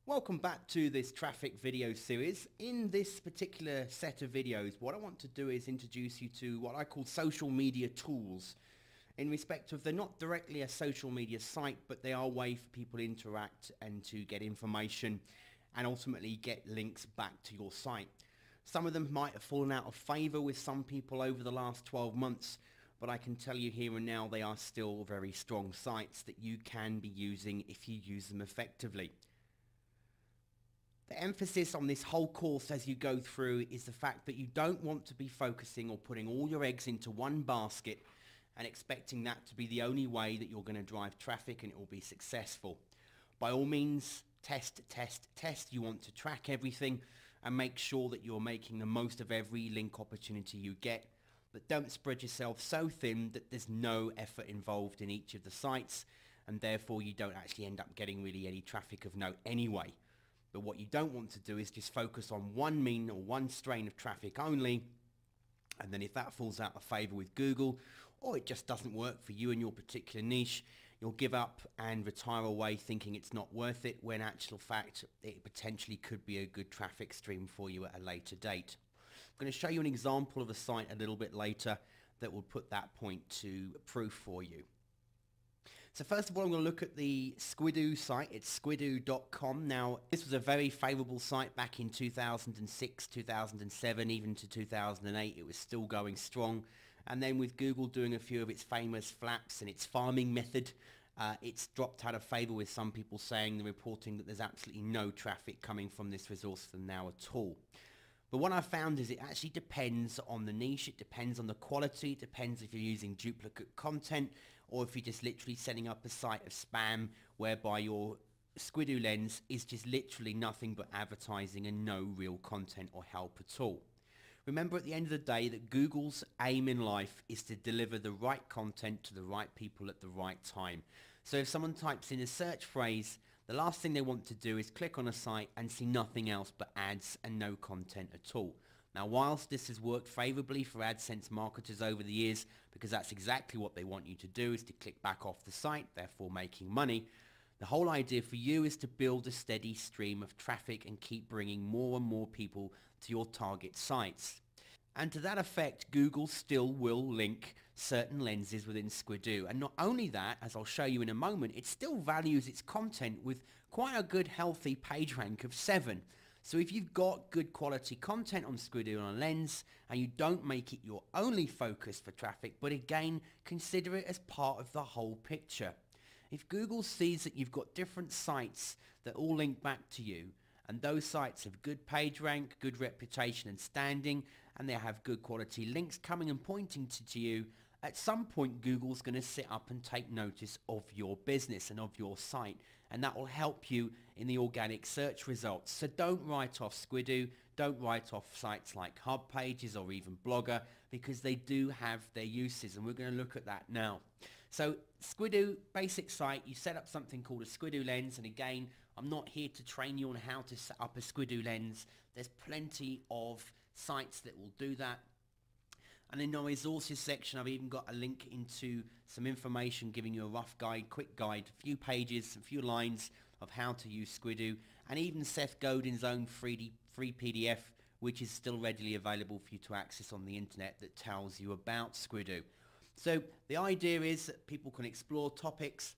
Welcome back to this traffic video series. In this particular set of videos, what I want to do is introduce you to what I call social media tools in respect of they're not directly a social media site, but they are a way for people to interact and to get information and ultimately get links back to your site. Some of them might have fallen out of favor with some people over the last 12 months, but I can tell you here and now they are still very strong sites that you can be using if you use them effectively. The emphasis on this whole course as you go through is the fact that you don't want to be focusing or putting all your eggs into one basket and expecting that to be the only way that you're going to drive traffic and it will be successful. By all means, test, test, test. You want to track everything and make sure that you're making the most of every link opportunity you get. But don't spread yourself so thin that there's no effort involved in each of the sites and therefore you don't actually end up getting really any traffic of note anyway. But what you don't want to do is just focus on one mean or one strain of traffic only, and then if that falls out of favor with Google or it just doesn't work for you and your particular niche, you'll give up and retire away thinking it's not worth it, when actual fact it potentially could be a good traffic stream for you at a later date. I'm going to show you an example of a site a little bit later that will put that point to proof for you. So first of all, I'm going to look at the Squidoo site. It's squidoo.com. Now, this was a very favorable site back in 2006, 2007, even to 2008. It was still going strong. And then with Google doing a few of its famous flaps and its farming method, it's dropped out of favor with some people saying and reporting that there's absolutely no traffic coming from this resource for them now at all. But what I found is it actually depends on the niche, it depends on the quality, it depends if you're using duplicate content or if you're just literally setting up a site of spam whereby your Squidoo lens is just literally nothing but advertising and no real content or help at all. Remember at the end of the day that Google's aim in life is to deliver the right content to the right people at the right time. So if someone types in a search phrase, the last thing they want to do is click on a site and see nothing else but ads and no content at all. Now, whilst this has worked favorably for AdSense marketers over the years, because that's exactly what they want you to do, is to click back off the site, therefore making money, the whole idea for you is to build a steady stream of traffic and keep bringing more and more people to your target sites. And to that effect, Google still will link certain lenses within Squidoo. And not only that, as I'll show you in a moment, it still values its content with quite a good healthy page rank of 7. So if you've got good quality content on Squidoo on a lens and you don't make it your only focus for traffic, but again, consider it as part of the whole picture. If Google sees that you've got different sites that all link back to you, and those sites have good page rank, good reputation and standing, and they have good quality links coming and pointing to you, at some point Google's going to sit up and take notice of your business and of your site, and that will help you in the organic search results. So don't write off Squidoo, don't write off sites like Hub Pages or even Blogger, because they do have their uses, and we're going to look at that now. So Squidoo, basic site, you set up something called a Squidoo lens, and again, I'm not here to train you on how to set up a Squidoo lens. There's plenty of sites that will do that. And in the resources section, I've even got a link into some information giving you a rough guide, quick guide, a few pages, a few lines of how to use Squidoo, and even Seth Godin's own free PDF, which is still readily available for you to access on the internet, that tells you about Squidoo. So the idea is that people can explore topics.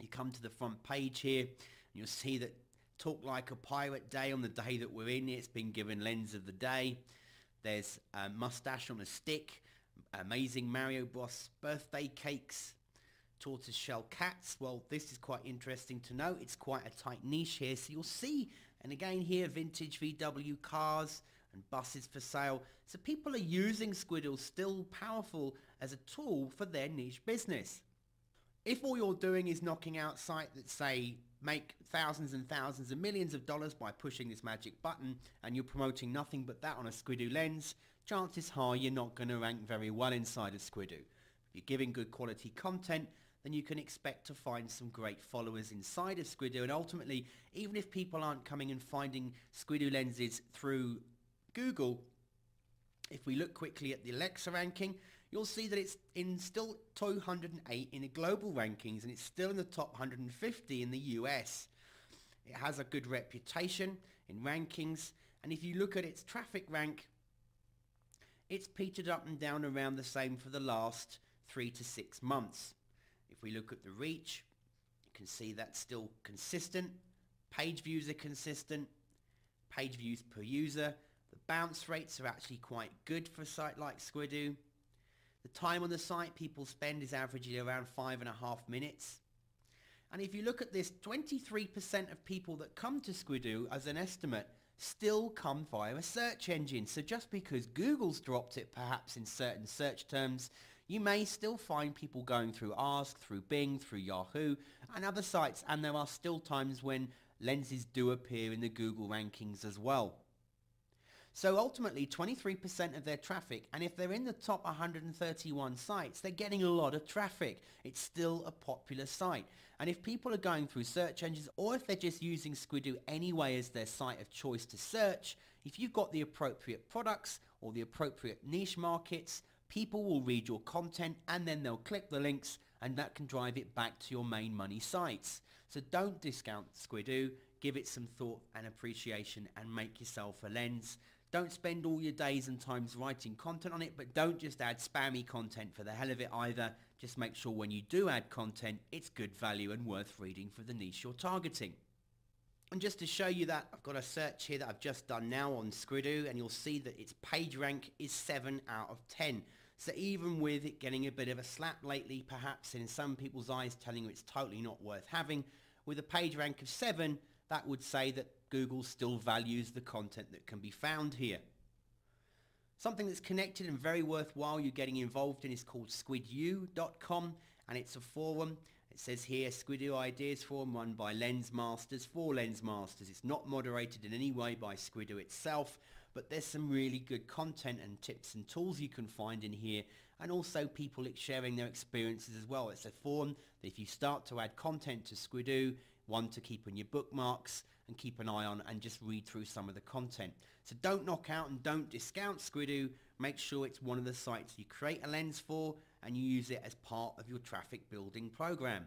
You come to the front page here, and you'll see that Talk Like a Pirate Day on the day that we're in. It's been given Lens of the Day. There's a mustache on a stick, amazing Mario Bros birthday cakes, tortoiseshell cats. Well, this is quite interesting to know. It's quite a tight niche here. So you'll see, and again here, vintage VW cars and buses for sale. So people are using Squidoo still powerful as a tool for their niche business. If all you're doing is knocking out sites that say make thousands and thousands and millions of dollars by pushing this magic button, and you're promoting nothing but that on a Squidoo lens, chances are you're not going to rank very well inside of Squidoo. If you're giving good quality content, then you can expect to find some great followers inside of Squidoo, and ultimately, even if people aren't coming and finding Squidoo lenses through Google, if we look quickly at the Alexa ranking, you'll see that it's in still 208 in the global rankings, and it's still in the top 150 in the US. It has a good reputation in rankings, and if you look at its traffic rank, it's petered up and down around the same for the last 3 to 6 months. If we look at the reach, you can see that's still consistent. Page views are consistent. Page views per user. The bounce rates are actually quite good for a site like Squidoo. The time on the site people spend is averaging around 5.5 minutes. And if you look at this, 23% of people that come to Squidoo as an estimate still come via a search engine. So just because Google's dropped it perhaps in certain search terms, you may still find people going through Ask, through Bing, through Yahoo and other sites, and there are still times when lenses do appear in the Google rankings as well. So ultimately 23% of their traffic, and if they're in the top 131 sites, they're getting a lot of traffic. It's still a popular site. And if people are going through search engines, or if they're just using Squidoo anyway as their site of choice to search, if you've got the appropriate products or the appropriate niche markets, people will read your content and then they'll click the links, and that can drive it back to your main money sites. So don't discount Squidoo, give it some thought and appreciation and make yourself a lens. Don't spend all your days and times writing content on it, but don't just add spammy content for the hell of it either. Just make sure when you do add content, it's good value and worth reading for the niche you're targeting. And just to show you that, I've got a search here that I've just done now on Squidoo, and you'll see that its page rank is 7 out of 10. So even with it getting a bit of a slap lately, perhaps in some people's eyes telling you it's totally not worth having, with a page rank of 7, that would say that Google still values the content that can be found here. Something that's connected and very worthwhile you're getting involved in is called squidoo.com, and it's a forum. It says here, Squidoo Ideas Forum run by Lens Masters for Lens Masters. It's not moderated in any way by Squidoo itself, but there's some really good content and tips and tools you can find in here, and also people sharing their experiences as well. It's a forum that if you start to add content to Squidoo, one to keep on your bookmarks and keep an eye on and just read through some of the content. So don't knock out and don't discount Squidoo. Make sure it's one of the sites you create a lens for and you use it as part of your traffic building program.